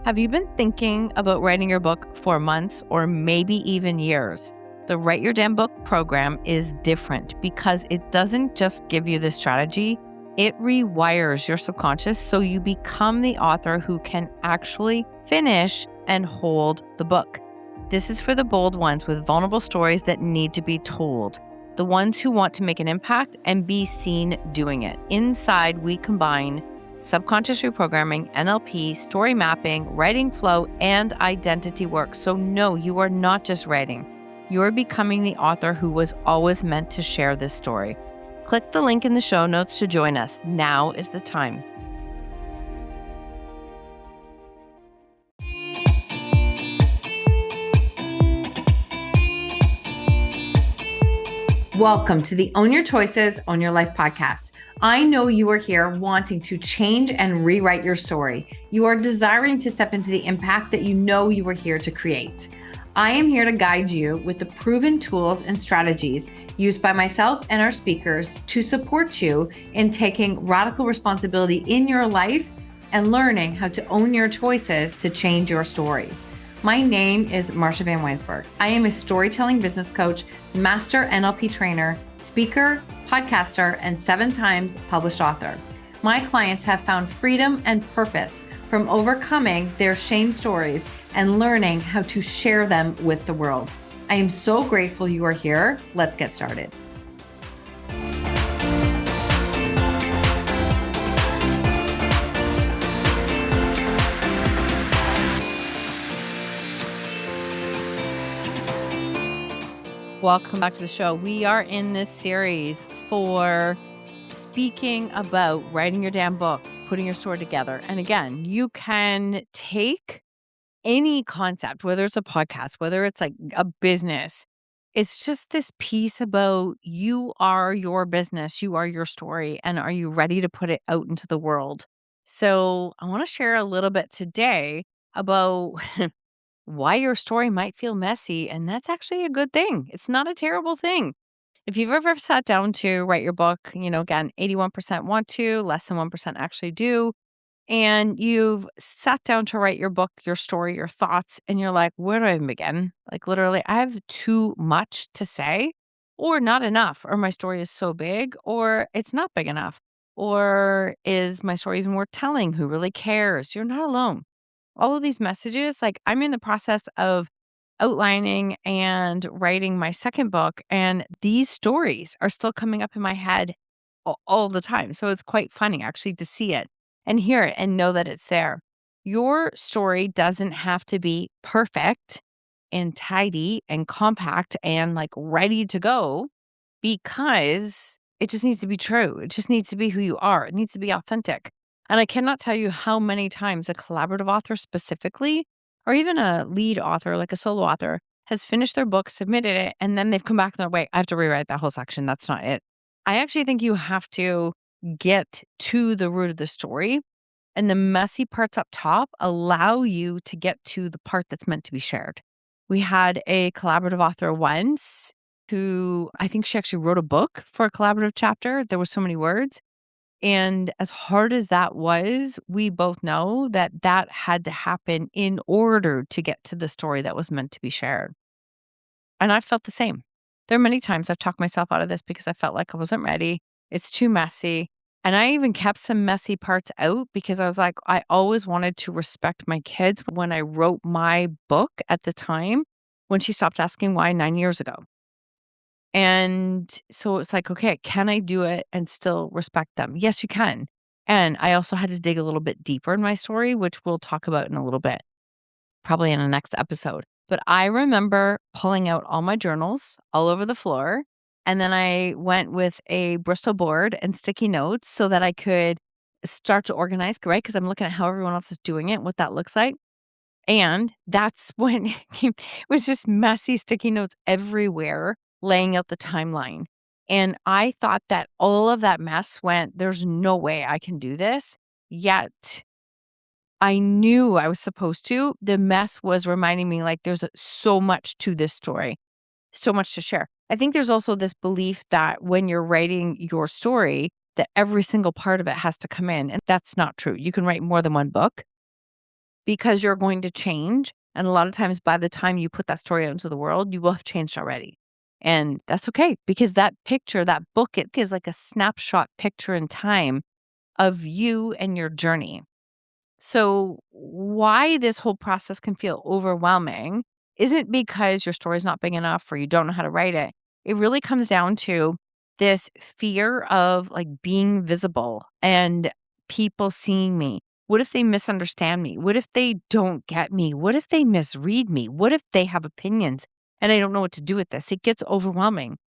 Have you been thinking about writing your book for months or maybe even years? The Write Your Damn Book program is different because it doesn't just give you the strategy, it rewires your subconscious so you become the author who can actually finish and hold the book. This is for the bold ones with vulnerable stories that need to be told, the ones who want to make an impact and be seen doing it. Inside, we combine subconscious reprogramming, NLP, story mapping, writing flow, and identity work. So, no, you are not just writing. You're becoming the author who was always meant to share this story. Click the link in the show notes to join us. Now is the time. Welcome to the Own Your Choices, Own Your Life podcast. I know you are here wanting to change and rewrite your story. You are desiring to step into the impact that you know you are here to create. I am here to guide you with the proven tools and strategies used by myself and our speakers to support you in taking radical responsibility in your life and learning how to own your choices to change your story. My name is Marsha Van Weinsberg. I am a storytelling business coach, master NLP trainer, speaker, podcaster, and 7 times published author. My clients have found freedom and purpose from overcoming their shame stories and learning how to share them with the world. I am so grateful you are here. Let's get started. Welcome back to the show. We are in this series for speaking about writing your damn book, putting your story together. And again, you can take any concept, whether it's a podcast, whether it's like a business. It's just this piece about you are your business, you are your story, and are you ready to put it out into the world? So I want to share a little bit today about why your story might feel messy, and that's actually a good thing. It's not a terrible thing. If you've ever sat down to write your book, again, 81% want to, less than 1% actually do, and you've sat down to write your book, your story, your thoughts, and you're like, where do I even begin? Like, literally, I have too much to say, or not enough, or my story is so big, or it's not big enough, or is my story even worth telling? Who really cares? You're not alone. All of these messages, like I'm in the process of outlining and writing my second book, and these stories are still coming up in my head all the time. So it's quite funny actually to see it and hear it and know that it's there. Your story doesn't have to be perfect and tidy and compact and like ready to go because it just needs to be true. It just needs to be who you are. It needs to be authentic. And I cannot tell you how many times a collaborative author specifically, or even a lead author, like a solo author, has finished their book, submitted it, and then they've come back and they're, wait, I have to rewrite that whole section. That's not it. I actually think you have to get to the root of the story, and the messy parts up top allow you to get to the part that's meant to be shared. We had a collaborative author once who I think she actually wrote a book for a collaborative chapter. There were so many words. And as hard as that was, we both know that that had to happen in order to get to the story that was meant to be shared. And I felt the same. There are many times I've talked myself out of this because I felt like I wasn't ready. It's too messy. And I even kept some messy parts out because I was like, I always wanted to respect my kids when I wrote my book at the time when she stopped asking why 9 years ago. And so it's like, okay, can I do it and still respect them? Yes, you can. And I also had to dig a little bit deeper in my story, which we'll talk about in a little bit, probably in the next episode. But I remember pulling out all my journals all over the floor. And then I went with a Bristol board and sticky notes so that I could start to organize, right? Because I'm looking at how everyone else is doing it, what that looks like. And that's when it was just messy sticky notes everywhere, laying out the timeline. And I thought that all of that mess went, there's no way I can do this. Yet I knew I was supposed to. The mess was reminding me like there's so much to this story, so much to share. I think there's also this belief that when you're writing your story, that every single part of it has to come in. And that's not true. You can write more than one book. because you're going to change. And a lot of times by the time you put that story out into the world, you will have changed already. And that's okay, because that picture, that book, it is like a snapshot picture in time of you and your journey. So, why this whole process can feel overwhelming isn't because your story's not big enough or you don't know how to write it. It really comes down to this fear of like being visible and people seeing me. What if they misunderstand me? What if they don't get me? What if they misread me? What if they have opinions and I don't know what to do with this? It gets overwhelming.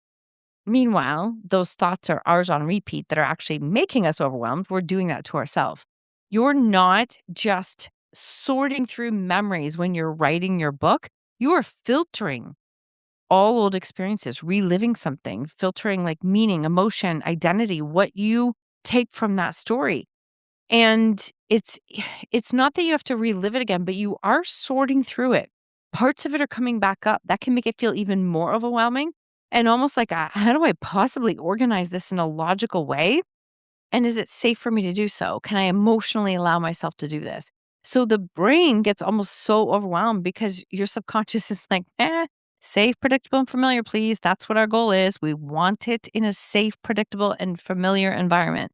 Meanwhile, those thoughts are ours on repeat that are actually making us overwhelmed. We're doing that to ourselves. You're not just sorting through memories when you're writing your book. You are filtering all old experiences, reliving something, filtering like meaning, emotion, identity, what you take from that story. And it's not that you have to relive it again, but you are sorting through it. Parts of it are coming back up. That can make it feel even more overwhelming and almost like, how do I possibly organize this in a logical way? And is it safe for me to do so? Can I emotionally allow myself to do this? So the brain gets almost so overwhelmed because your subconscious is like, safe, predictable, and familiar, please. That's what our goal is. We want it in a safe, predictable, and familiar environment.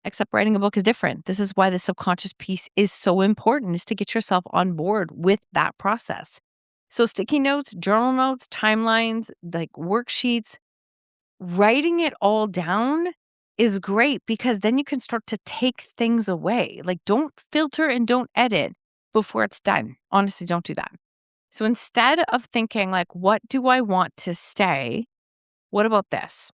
Except writing a book is different. This is why the subconscious piece is so important, is to get yourself on board with that process. So sticky notes, journal notes, timelines, like worksheets, writing it all down is great because then you can start to take things away. Like don't filter and don't edit before it's done. Honestly, don't do that. So instead of thinking like, what do I want to stay? What about this?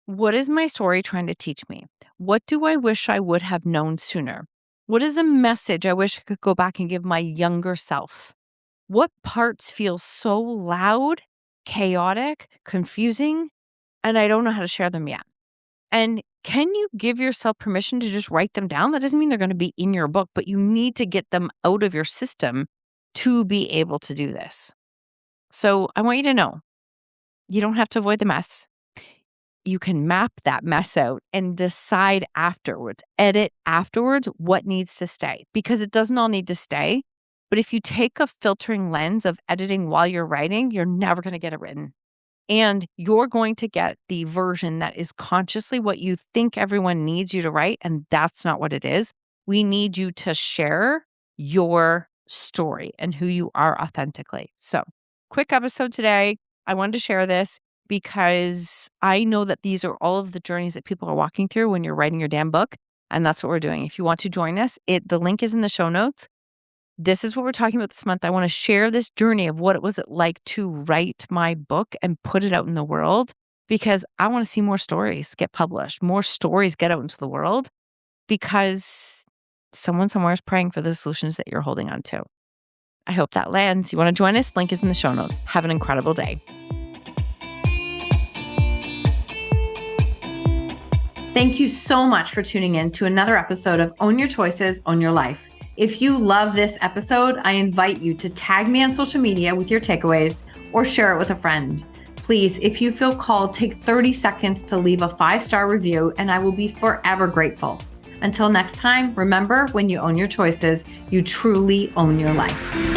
What is my story trying to teach me? What do I wish I would have known sooner? What is a message I wish I could go back and give my younger self? What parts feel so loud, chaotic, confusing, and I don't know how to share them yet? And can you give yourself permission to just write them down? That doesn't mean they're going to be in your book, but you need to get them out of your system to be able to do this. So I want you to know you don't have to avoid the mess. You can map that mess out and decide afterwards, edit afterwards what needs to stay because it doesn't all need to stay. But if you take a filtering lens of editing while you're writing, you're never going to get it written. And you're going to get the version that is consciously what you think everyone needs you to write. And that's not what it is. We need you to share your story and who you are authentically. So, quick episode today. I wanted to share this because I know that these are all of the journeys that people are walking through when you're writing your damn book. And that's what we're doing. If you want to join us, the link is in the show notes. This is what we're talking about this month. I want to share this journey of what it was like to write my book and put it out in the world because I want to see more stories get published, more stories get out into the world because someone somewhere is praying for the solutions that you're holding on to. I hope that lands. You want to join us? Link is in the show notes. Have an incredible day. Thank you so much for tuning in to another episode of Own Your Choices, Own Your Life. If you love this episode, I invite you to tag me on social media with your takeaways or share it with a friend. Please, if you feel called, take 30 seconds to leave a 5-star review, and I will be forever grateful. Until next time, remember, when you own your choices, you truly own your life.